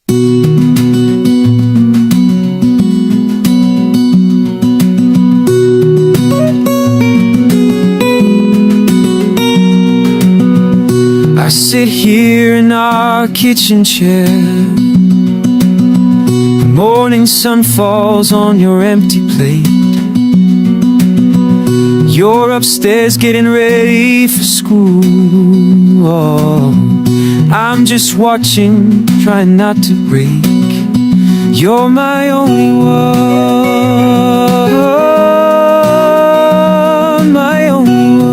I sit here in our kitchen chair. The morning sun falls on your empty plate. You're upstairs getting ready for school. Oh, I'm just watching, trying not to break. You're my only one, my only one.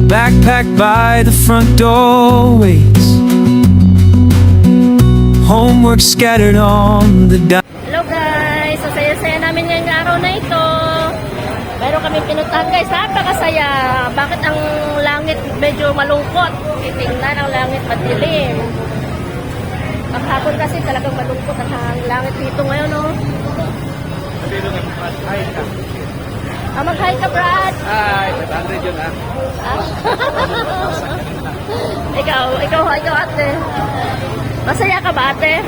Backpack by the front doorways, homework scattered on the Hello guys! So saya-saya namin ngayong araw na ito. Meron kami pinuntahan guys, napakasaya. Bakit ang langit medyo malungkot? Tingnan ang langit madilim. Maghapon kasi talagang malungkot ang langit dito ngayon, no? Mag-hi ka, Brad! Hi, 500 yun ikaw ate. Masaya ka ba ate?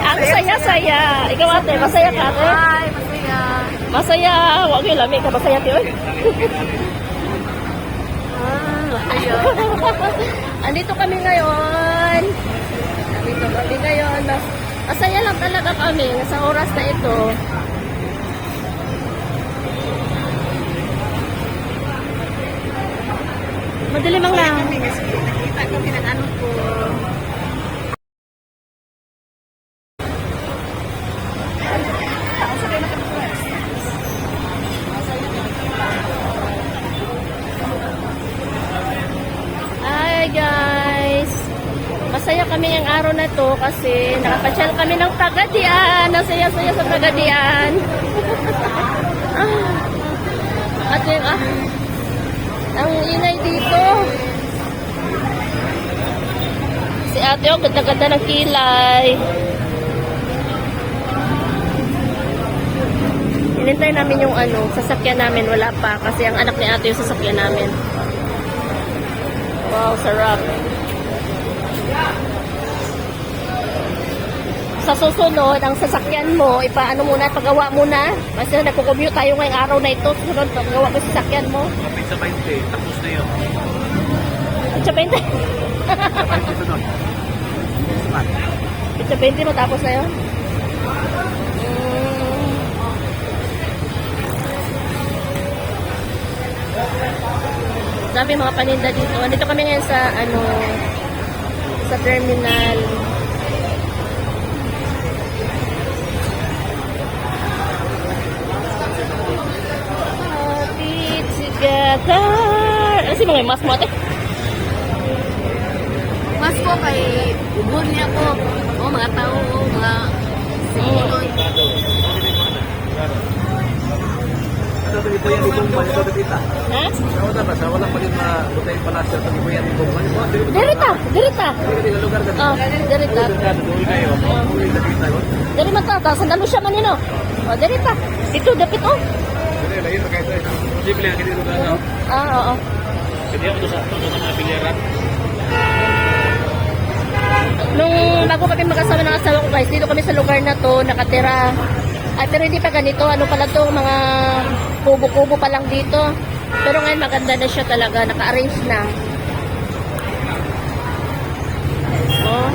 Ang saya-saya. Ikaw ate, masaya ka ate? Hi, masaya. Masaya. Huwag yung lamig ka, masaya ate. Masaya. Andito kami ngayon. Masaya lang talaga kami sa oras na ito. Madilim ang lang. Nakita kami ng ano ko. Hi guys! Masaya kami ang araw na to kasi nakapasyal kami ng Pagadian. Nasaya-saya sa Pagadian. At yung ang ingay dito. Si ate, oh, ganda-ganda ng kilay. Hinintay namin yung sasakyan namin. Wala pa. Kasi ang anak ni ate yung sasakyan namin. Wow, sarap. Sa susunod, ang sasakyan mo, ipaano muna, pagawa muna. Kasi nagko-commute tayo ngayong araw na ito. Susunod, pagawa ko sasakyan mo. Sa 20, tapos na yun. Sa 20? Sa 20 matapos na yun? Sabi mga paninda dito. Andito kami ngayon sa sa terminal. Happy together. Ano si mga mas mo ate? Mas ko kay ubon niya ko. O mga tao, mga simuloy. Ito po yan itong mga ito dito. Ha? Wala ba? Sa walang palit na butay palasyo. Ito po yan itong mga. Dirita, dirita. Hindi lugar ka. Oh, dirita. Dari mata, sandalo siya man yun, oh. Oh, dirita. Dito, dapit, oh. Hindi, lahir na kayo. Simple yan. Hindi lugar na. Oo. Hindi ako sa mga bilyaran. Nung bago kami mag-asawa ng asawa ko guys, dito kami sa lugar na to, nakatira. Ay, pero hindi pa ganito. Ano pala to, mga kubo-kubo pa lang dito. Pero ngayon maganda na siya talaga. Naka-arrange na. Oh.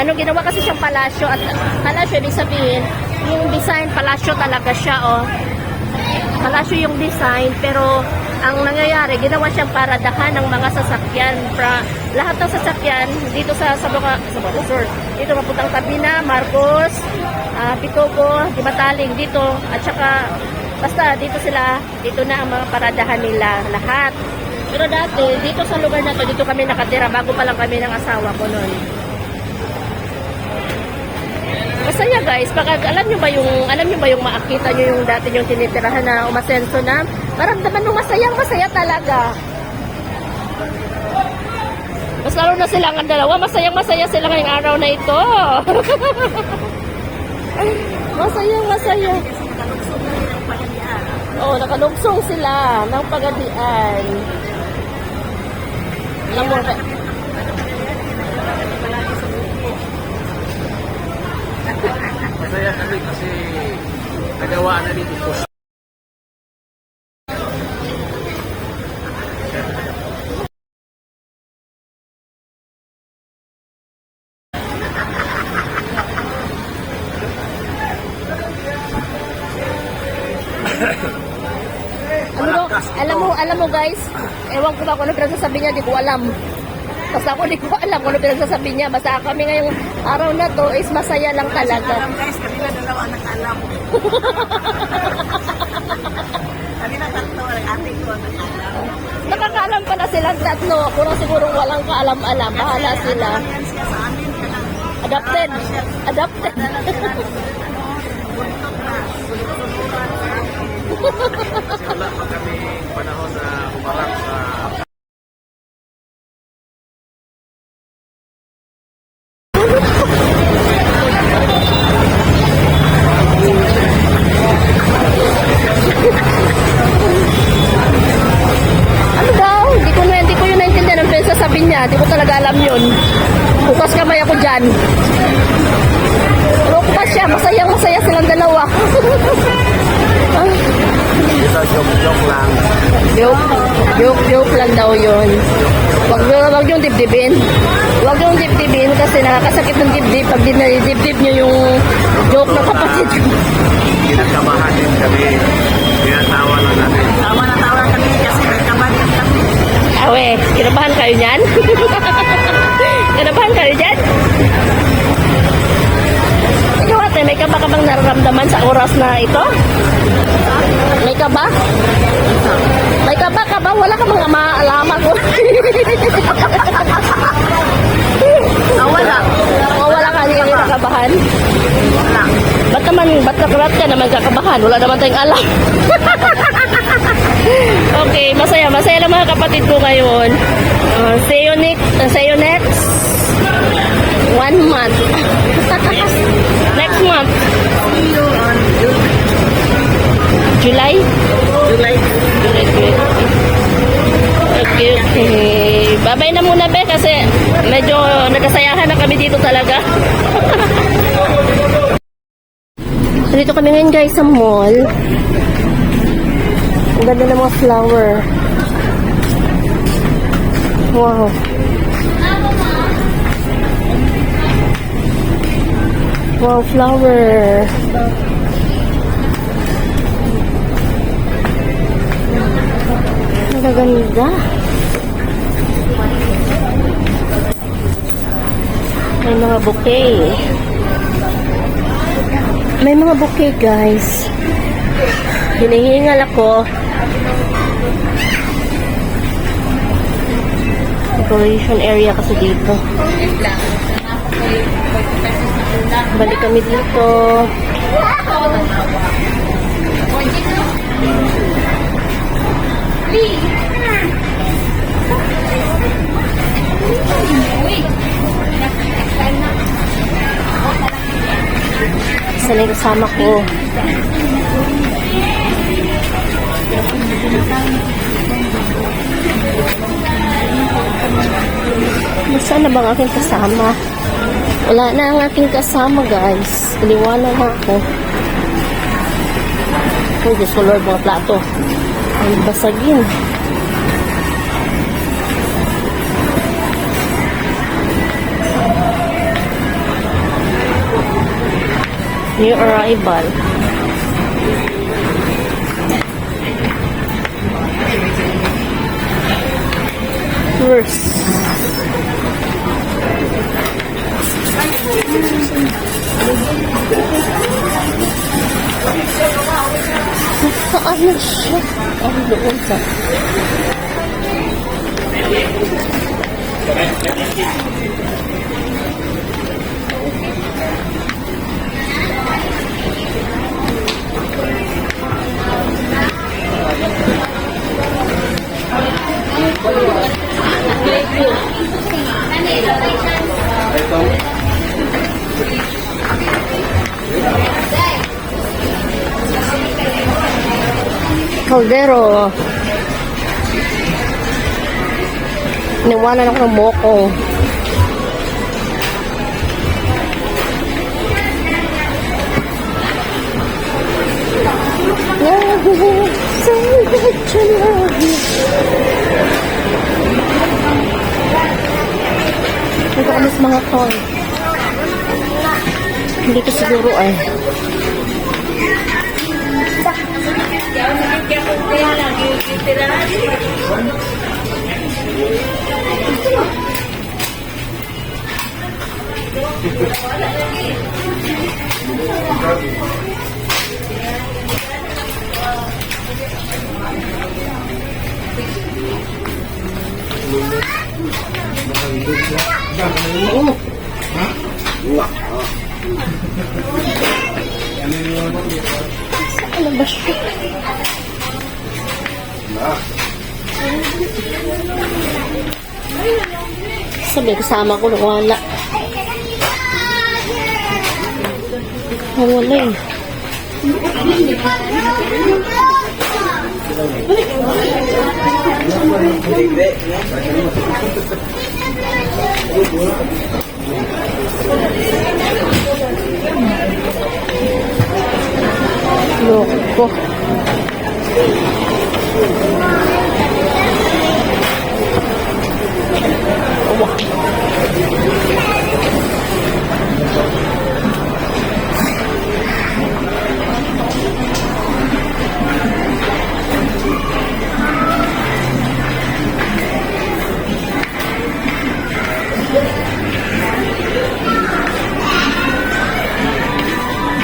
Ano, ginawa kasi siyang palasyo. At palasyo, ibig sabihin, yung design, palasyo talaga siya, oh. Palasyo yung design, pero ang nangyayari, ginawa siyang paradahan ng mga sasakyan. Lahat ng sasakyan, dito sa Bocasur, dito mapuntang Tabina, Marcos, Pitogo, Dimataling, dito. At saka, basta dito sila, dito na ang mga paradahan nila, lahat. Pero dati, dito sa lugar na to, dito kami nakatira, bago pa lang kami ng asawa ko noon. Masaya guys, pag alam nyo ba yung makakita nyo yung dati yung tinitirahan na umasenso na, maramdaman nung masaya talaga. Mas lalo na silang ang dalawa. Masayang-masaya sila ngayong araw na ito. Masaya. Oh, nakalugsong sila ng Pagadian. Alam mo ba? Masaya kami kasi nagawa na rin ito. Alam mo guys, ewan ko ba kung ano pinagsasabi niya, di ko alam. Basta ako di ko alam kung ano pinagsasabi niya. Basta kami ngayong araw na to is masaya lang talaga. Guys, kami na dalawa ang nag-alam. Kami na tatlo, ang ate ko ang nag-alam. Nakakaalam pala silang tatlo. Ako lang sigurong walang kaalam-alam. Bahala sila. Yan siya sa amin. Adopted. Wala pa kami panahon na humarap sa Ano daw? Hindi ko yun naintindihan ang pinagsasabi niya. Hindi ko talaga alam yun. Bukas kamay ako dyan. Pero bukas siya. Masayang-masaya silang dalawa. ito, joke lang. Joke lang daw yun. Wag yung dibdibin. Wag yung dibdibin kasi nakakasakit ng dibdib pag dinadibdib nyo yung joke ng kapatid. Kinakabahan din kami. Tinatawa lang namin. Tawa na tawa kami kasi nagkabahan kami. Awe, kinabahan kayo niyan? Kinabahan kayo dyan? Ikaw ate, may kaba ka bang nararamdaman sa oras na ito? May kaba? May kaba ka ba? Wala ka mga maalaman ko. Wala. O wala ka, hindi ka nakabahan? Wala. Ba't ka naman kakabahan? Wala naman tayong alam. Okay, masaya lang mga kapatid ko ngayon. See you next 1 month. Next month. See you on July. Okay. Bye-bye na muna, be, kasi medyo nagkasayahan na kami dito talaga. Dito kami ngayon guys sa mall. Ang ganda ng mga flower. Wow. Wow, flower. Ang gaganda. May mga bouquet. May mga bouquet guys. Hinihingal ako. Decoration area kasi dito. Balik kami dito. Isa na yung kasama ko. Nasaan na bang aking kasama? Wala na ang aking kasama guys. Iliwanan na ako. Oh, Diyos ko Lord, mga plato. Ay, basagin. New arrival. First. Saan na siya? Ang doon sa... Caldero. Niwanan ako ng moko. Ito alis mga tol. Hindi ko siguro ay. Ano ba siya? Sabi kasama ko wala. Wala eh. Loko.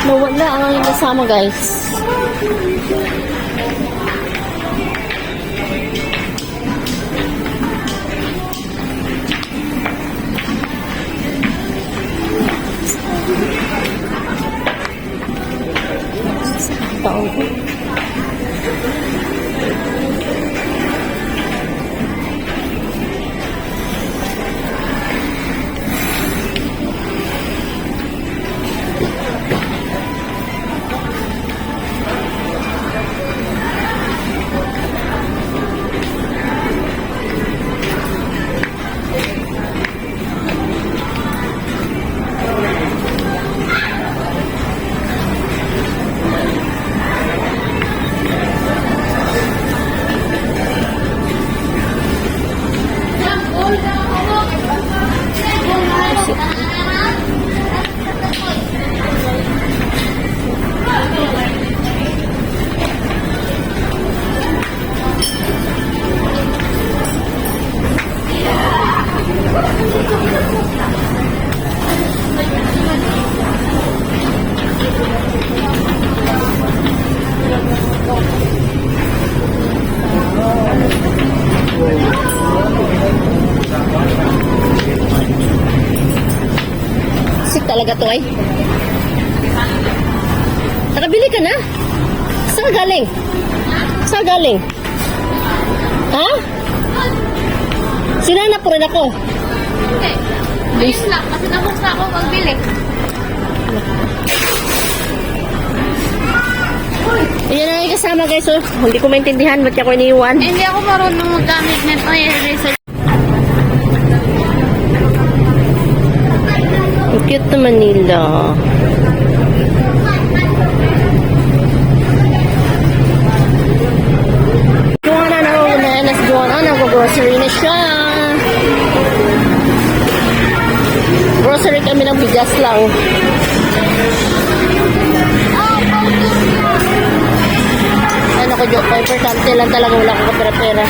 Nawala ang aking kasama, guys. Taon ko. Talaga to ay. Nakabili ka na? Saan galing? Saan galing? Ha? Sinanap po rin ako. Ayun lang, kasi nabos na ako magbili. Ayan na yung kasama guys. Oh. Hindi ko maintindihan. Ba't ako iniiwan? Hindi ako marunong magamit nito. Research. Ang cute naman nila. Joanna na si Joanna. Nag-grocery na siya. Grocery kami ng bigas lang. Ano ko, importante lang talaga wala ko kapera-pera.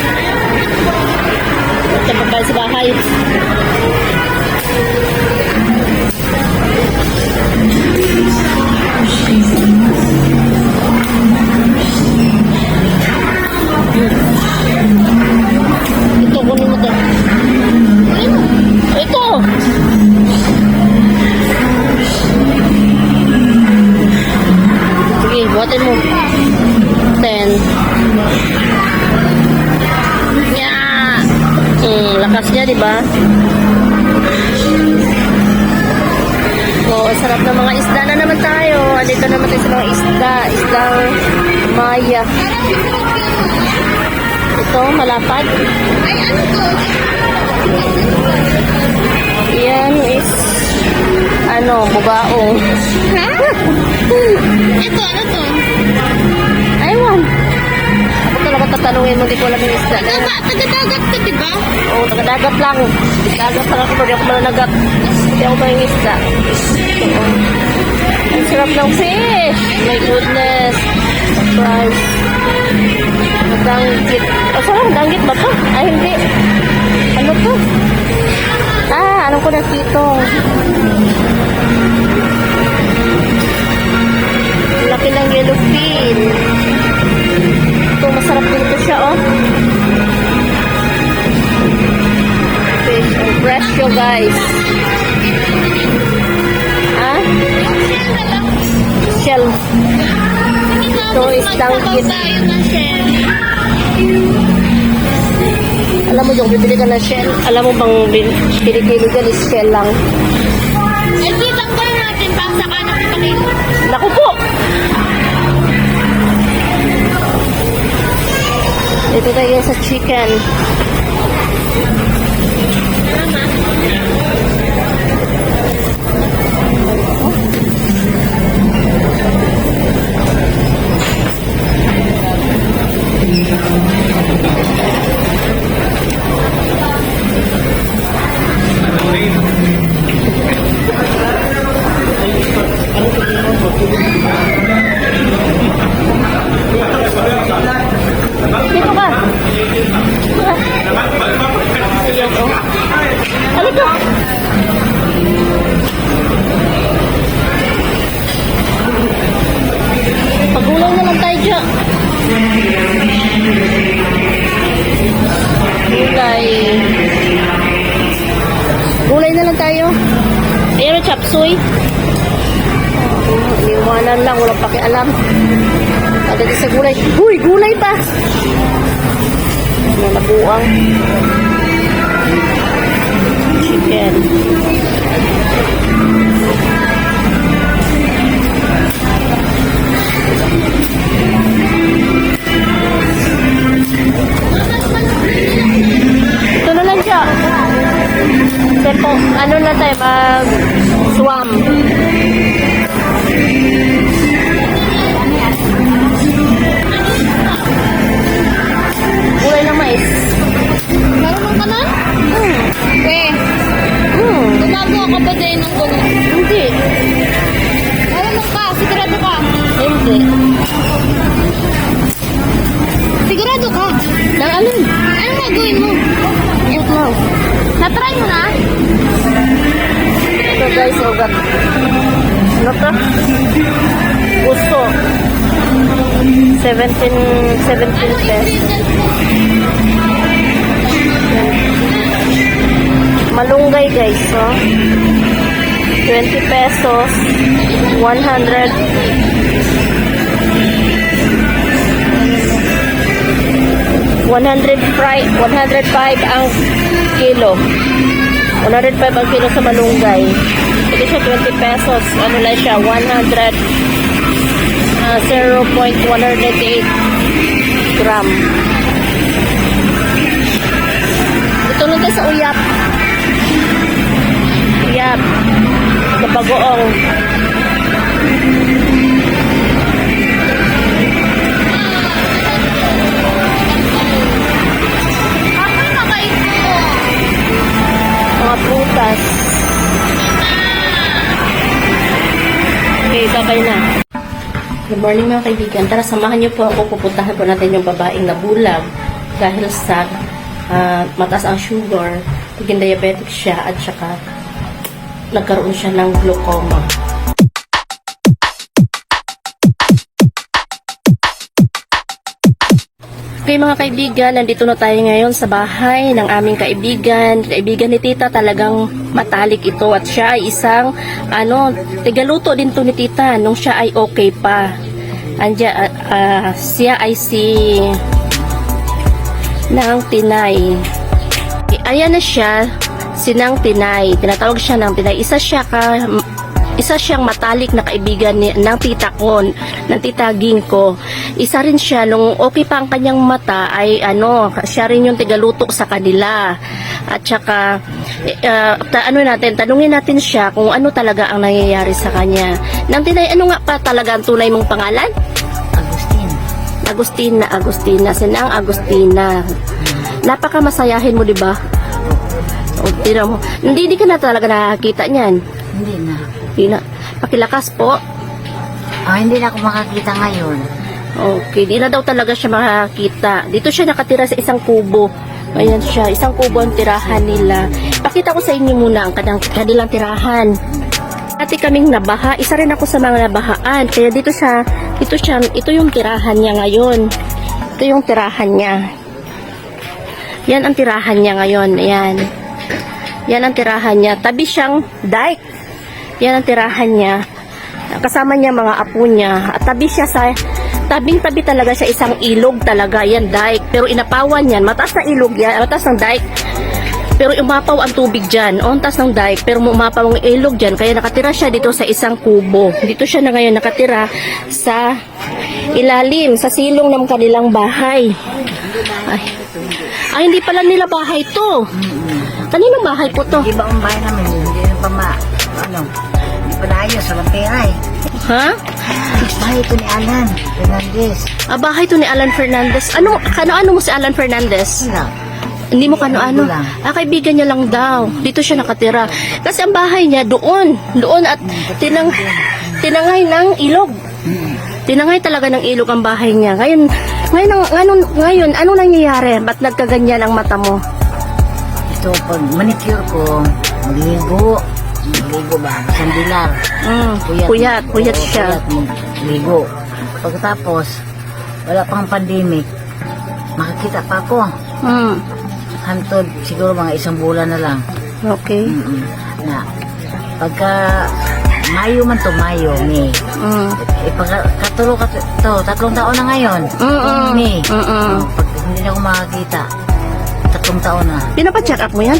At pagkain sa bahay. Ito, kunin mo ito. Ito! Sige, buhatin mo. 10. Yeah! Lakas niya, diba? Oo, Sarap ng mga isda na naman tayo. Andito naman tayo sa mga isda. Isdang maya. Ito, malapad. Ay, ano to? Yan is, bubaong. Ha? Ito, ano to? Aywan. Ako talaga tatanungin mo, di ko alam yung isda. Taga-dagat ka, diba? Oo, taga-dagat lang. Dagat lang ako, di ako malanagat. Hindi ako ba yung isda. Oo. Ang sarap ng fish. My goodness. Surprise. Danggit. Oh, sarap, danggit ba to? Ay, hindi. Ano to? Anong ko nakito? Laki ng yellowfin. Ito, masarap din ito siya, oh. Fish and presyo, guys. Shell. Ito is danggit. Tayo ng shell. Alam mo yung bibili ka ng shell, alam mo bang kilikili dyan is shell lang. Eh, kitang ba natin pa sa kanan ipakita? Naku po! Dito tayo sa chicken. Dito ka. Halika. Pagulong na lang tayo dyan. Gulay na lang tayo. Ayan ang chapsuy. Iwanan lang, walang pakialam. Agad sa gulay. Uy, gulay pa! Nalabuang. Chicken. Ito na lang siya. Tempo, ano na tayo, mag-swam. Gulay ng mais. Marunong ka na? Eh, gumagawa ka ba din ng gulo? Hindi. Marunong ka, sigurado ka. Hindi. Sigurado ka. Nang alin? Anong gagawin mo? Wait lang. Na-try mo na? Ito guys, ugat. Ano to? Gusto. 17 pesos. Malunggay guys, so 20 pesos, 100. 105 ang kilo. 105 ang kilo sa malunggay. Ito siya 20 pesos. Ano lang siya? 0.188 gram. Ito lang tayo sa uyap. Uyap. Sa bagoong. Ako'y mabait mo. Mga prutas. Okay, sabay na. Good morning mga kaibigan. Tara, samahan niyo po ako. Pupuntahan po natin yung babaeng nabulag dahil sa mataas ang sugar, naging diabetic siya at saka nagkaroon siya ng glaucoma. Okay mga kaibigan, nandito na tayo ngayon sa bahay ng aming kaibigan. Kaibigan ni Tita, talagang matalik ito at siya ay isang tigaluto din to ni Tita nung siya ay okay pa. Siya ay si Nang Tinay. Ayan na siya, si Nang Tinay. Tinatawag siya Nang Tinay. Isa siya isa siyang matalik na kaibigan ng tita ko, ng tita Ging ko. Isa rin siya, nung okay pa ang kanyang mata, ay siya rin yung tigaluto sa kanila. At saka, tanungin natin siya kung ano talaga ang nangyayari sa kanya. Nang tinay, ano nga pa talaga ang tunay mong pangalan? Agustina. Sinang Agustina. Napakamasayahin mo, di ba? O, tira mo. Hindi ka na talaga nakakita niyan. Hindi na. Pakilakas po. Hindi na ako makakita ngayon. Okay, di na daw talaga siya makakita. Dito siya nakatira sa isang kubo. Ayan siya, isang kubo ang tirahan nila. Pakita ko sa inyo muna ang kanilang tirahan. Dati kaming nabaha, isa rin ako sa mga nabahaan. Kaya ito yung tirahan niya ngayon. Ito yung tirahan niya. Yan ang tirahan niya ngayon. Ayan. Yan ang tirahan niya. Tabi siyang dike. Yan ang tirahan niya. Kasama niya mga apo niya. At tabi siya sa tabing-tabi talaga siya, isang ilog talaga. Yan, dike. Pero inapawan yan. Mataas na ilog yan. Mataas ng dike. Pero umapaw ang tubig dyan. O, ang taas ng dike. Pero umapaw ang ilog dyan. Kaya nakatira siya dito sa isang kubo. Dito siya na ngayon nakatira sa ilalim, sa silong ng kanilang bahay. Ay, hindi pala nila bahay to. Kaninong bahay po to? Iba ang bahay namin. Hindi pa naayos. Walang pera eh. Ha? Bahay ito ni Alan Fernandez. Bahay to ni Alan Fernandez. Kano mo si Alan Fernandez? Wala. Hindi mo kano-ano. Kaibigan lang. Kaibigan niya lang daw. Dito siya nakatira. Kasi ang bahay niya doon at tinangay ng ilog. Tinangay talaga ng ilog ang bahay niya. Ngayon, anong nangyayari? Ba't nagkaganyan ang mata mo? Ito, pag manicure ko, magligo ba? Sandilar. Puyat siya. Magligo. Pagkatapos, wala pang pandemic, makakita pa ako. Hantod, siguro mga 1 bulan na lang. Okay. Na, pagka Mayo, May. Katulo ka to, 3 taon na ngayon. May. Pag hindi na ako makakita, 3 taon na. Pinapacheck up mo yan?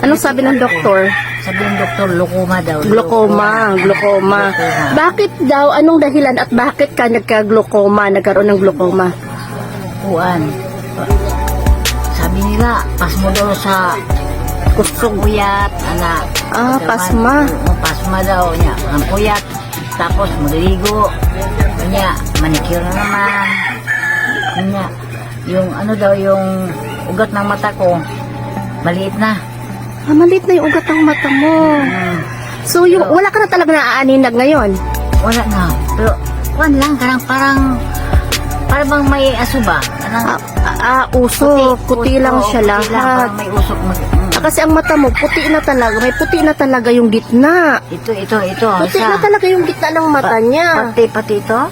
Anong sabi ng doktor? Sabi ng doktor, glaucoma daw. Glaucoma. Bakit daw? Anong dahilan at bakit ka nagkaroon ng glaucoma? Sabi nila, pas mo daw sa kusog puyat, anak. Pasma. Pasma daw niya. Ang puyat, tapos magligo. Kanya, manicure na naman. Kanya, yung yung ugat ng mata ko, maliit na. Maliit na yung ugat ng mata mo. So, wala ka na talaga naaaninag ngayon? Wala na. Pero, lang, parang bang may asuba. Usok. Puti lang siya lahat. Parang may usok. Kasi ang mata mo, puti na talaga. May puti na talaga yung gitna. Ito. Puti na talaga yung gitna ng mata niya. Pati ito?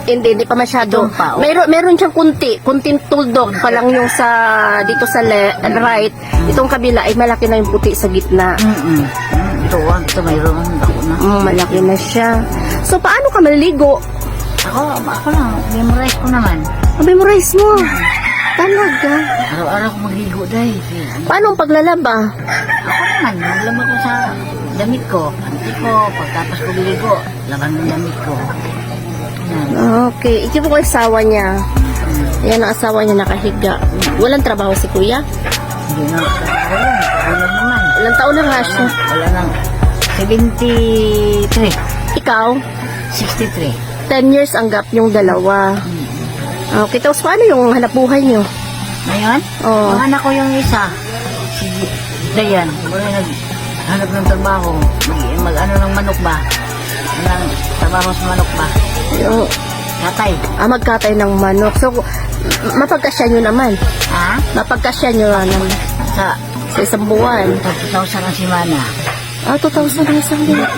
Hindi pa masyado. Pa, Meron siyang kunting tuldok pa lang yung dito sa right. Itong kabila ay malaki na yung puti sa gitna. Ito mayroon. Ako na. Malaki na siya. So, paano ka maliligo? Ako lang. Memorize ko naman. Memorize mo? Talaga? Araw-araw ko magligo dahil. Paano ang paglalaba? Ako naman. Maglama ko sa damit ko. Panty ko. Pagkatapos ko ligo, laban ng damit ko. Okay. Ito po asawa niya. Ayan ang asawa niya nakahiga. Walang trabaho si kuya? Hindi na. Wala naman. Ilang taon na nga siya? Wala nang 73. Ikaw? 63. 10 years ang gap yung dalawa. Okay. Tapos paano yung hanap buhay niyo? Ngayon? Oo. Ang anak ko yung isa. Si Dayan. Wala naghanap ng trabaho. Mag-ano ng manok ba? Ng trabaho sa manok ba? Katay. Magkatay ng manok. So, mapagkasya nyo naman. Ha? Mapagkasya nyo naman. Sa isang buwan. 2,000 ang simana. 2,000 ang isang buwan.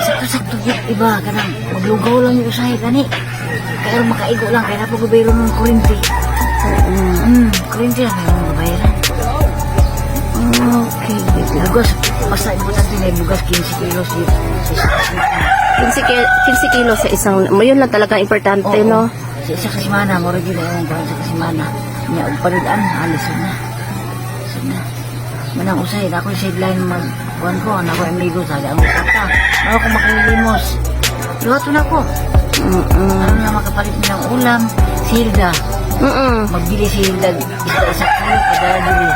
Sakto-sakto iba. Kanang maglugaw lang yung usahay kani. Kaya makaigo lang. Kaya napag-ubayro ng kurinti. Kurinti lang yung mabayaran. Okay. Bugas. Basta importante na yung bugas 15 kilos. 15 kilo sa isang, yun lang talaga importante, no? Sa isa kasimana, mura din na yung sa kasimana. Niya, palitan, alis na. Manang usay, ako yung sideline magkuhan ko, ako yung amigo, sabi ang kata. Ako kung makilimos. Luto na ko. Ano na makapalit mo ng ulam, silda. Magbili silda, isa kilo, kada dili.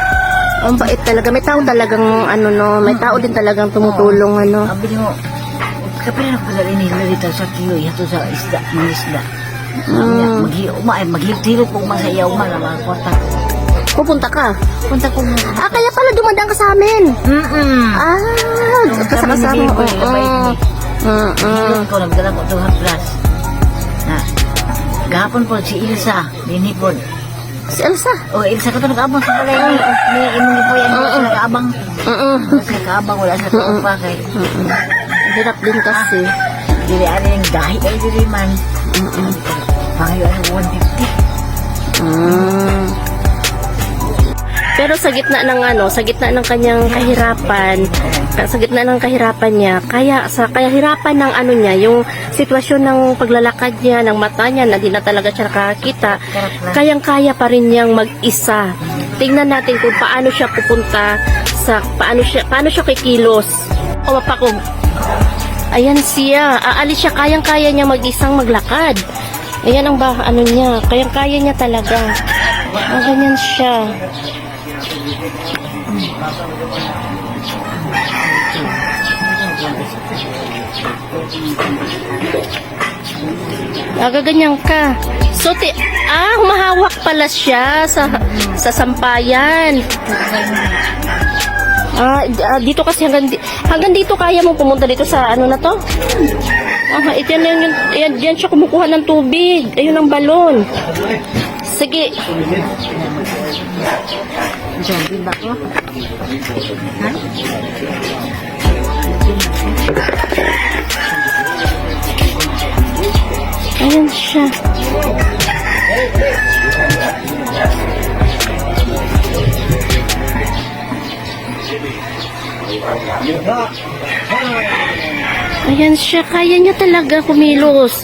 Ang bait talaga. May tao talagang ano no, may tao din talagang tumutulong ano. Ang bili mo, kapila na pala rin nila dito sa kilo, ito sa isda, mga isda. Maghilot-hilot po masayaw man ang mga kwarta. Pupunta ka? Punta ko mo. Kaya pala dumadaan ka sa amin. Kasama mo. Hilot ko, nagdala ko 200 plus. Gahapon po, si Ilsa, linipod. Si Elsa? Ilsa ko ito nag-abang sa balay ni imong po yan, wala sa nag-abang. Sa nag-abang, wala sa tuong pa kay. Hirap din kasi. Dili ano yung dahi ay dili man. Pangayo ano 150. Pero sa gitna ng ano, sa gitna ng kanyang kahirapan, sa gitna ng kahirapan niya, kaya hirapan ng ano niya, yung sitwasyon ng paglalakad niya, ng mata niya, na di na talaga siya nakakita, kayang-kaya pa rin niyang mag-isa. Tingnan natin kung paano siya pupunta sa paano siya kikilos. O mapakog. Ayan siya, aalis siya, kayang-kaya niya mag-isang maglakad. Ayan ang ano niya, kayang-kaya niya talaga. Ganyan siya. Gaganyan ka. So, humahawak pala siya sa sampayan. Dito kasi hanggang dito kaya mo pumunta dito sa ano na to? Ito yan siya kumukuha ng tubig. Ayun ang balon. Sige. Diyan, ba ko? Ha? Ayan siya. Ayan siya. Kaya niya talaga kumilos.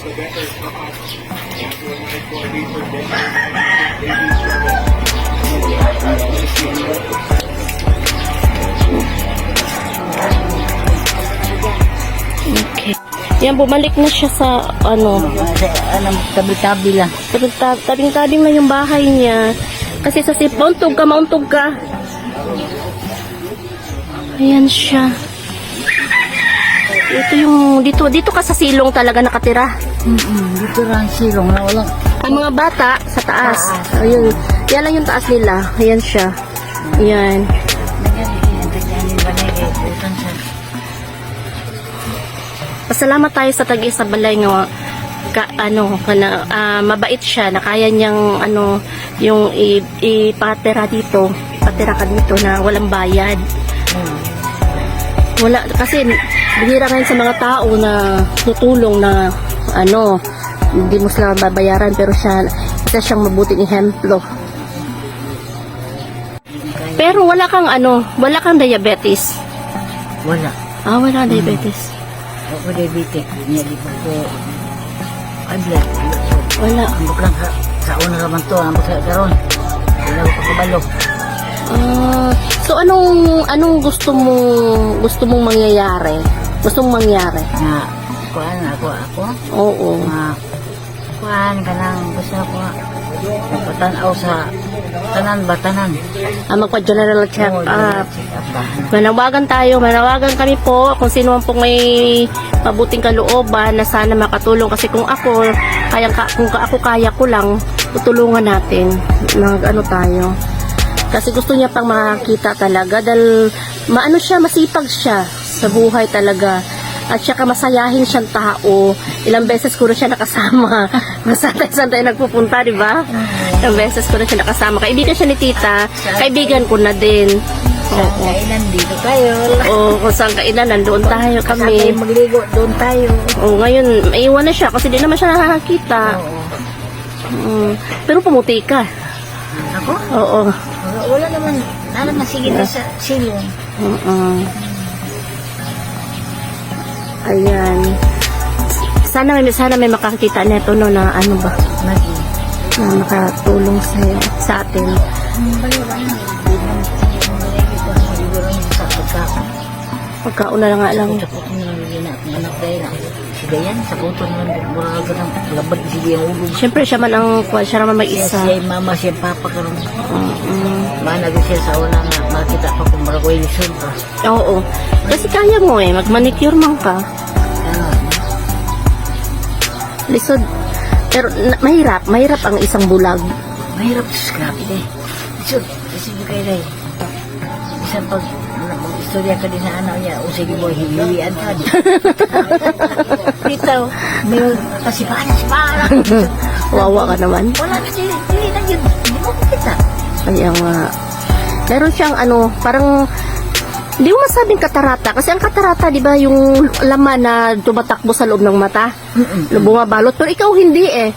Okay. Yan, bumalik na siya sa ano. Tabi-tabi lang. Tabing-tabing na yung bahay niya. Kasi sa mauntog ka. Ayan siya. Ito yung, dito ka sa silong talaga nakatira. Dito lang silong na walang. Yung mga bata sa taas. Ayun. Yan lang yung taas nila. Ayan siya. Ayan. Pasalamat tayo sa tagi sa balay nga mabait siya na kaya niyang yung ipatira dito, patira ka dito na walang bayad. Wala kasi bihira ngayon sa mga tao na tutulong na hindi mo sila babayaran, pero isa siyang mabuting ehemplo. Pero wala kang diabetes. Wala. Wala diabetes. Ako diabetic. Niya di pa ko. Ay, blood. Wala. Ambok lang sa una naman to. Ambok sa karon. Wala ko pagkabalo. So anong gusto mong mangyayari? Gusto mong mangyari? Na kuan ako. Oo. Na kuan kanang gusto ko patanaw sa tanan. Magpa-general check-up. Manawagan kami po kung sino man pong may mabuting kalooban na sana makatulong, kasi kung ako kaya ko lang, tutulungan natin. Tayo. Kasi gusto niya pang makita talaga dahil masipag siya sa buhay talaga. At saka masayahin siyang tao. Ilang beses ko na siya nakasama. Masantay-santay nagpupunta, di ba? Ilang beses ko na siya nakasama. Kaibigan siya ni tita. Kaibigan ko na din. Saan kainan dito tayo. Kung saan kainan, nandoon tayo Saan kami. tayo magligo, doon tayo. Ngayon, maiwan na siya kasi di naman siya nakakita. Pero pumuti ka. Ako? Oo. Wala naman. Sige na sa silong. Ayan. Sana may makakita neto na na makatulong sa atin. pagkaon. Pagkaon na nga lang. Sa puto na lang yung anak dahil lang. Sige yan, sa puto na lang. Mura ka ng labad, sige yung ulog. Siyempre, siya naman mag-isa. Siya yung mama, siya yung papa ka rin. Mm. Managin siya sa una nga, makita pa kung maragoy lison pa. Oo. Kasi kaya mo mag-manicure man ka. Lisod. Pero mahirap ang isang bulag. Mahirap sa scrap eh. So, kasi mo kayo dahil. Isang pag istorya ka din sa anak niya, o sige mo, hiliwian ka. Dito, may pasipahan. Wawa ka naman. Wala na siya, hindi na yun. Hindi mo makita. Kaya nga. Meron siyang parang hindi mo masabing katarata. Kasi ang katarata, di ba, yung laman na tumatakbo sa loob ng mata. Bumabalot. Pero ikaw hindi eh.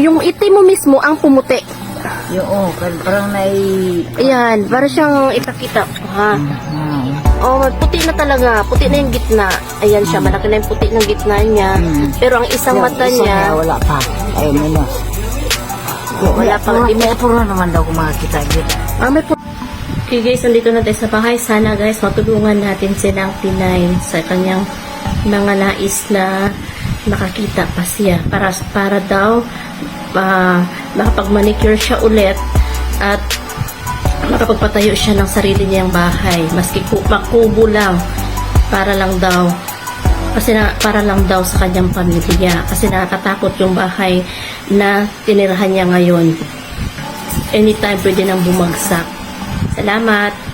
Yung itim mo mismo ang pumuti. Yung, parang Ayan, para siyang ipakita. Ha? Oh, puti na talaga. Puti na yung gitna. Ayan siya, malaki na yung puti ng gitna niya. Pero ang isang mata niya, wala pa. Ay, minus. wala pa. May apuro naman daw kung makakita yun. May okay guys, nandito na tayo sa bahay. Sana guys, matulungan natin silang Pinay sa kanyang mga nais na nakakita pa siya. Para daw makapag-manicure siya ulit at makapagpatayo siya ng sarili niyang bahay. Maski makubo lang para lang daw sa kanyang pamilya. Kasi nakakatakot yung bahay na tinirahan niya ngayon. Anytime pwede nang bumagsak. Salamat!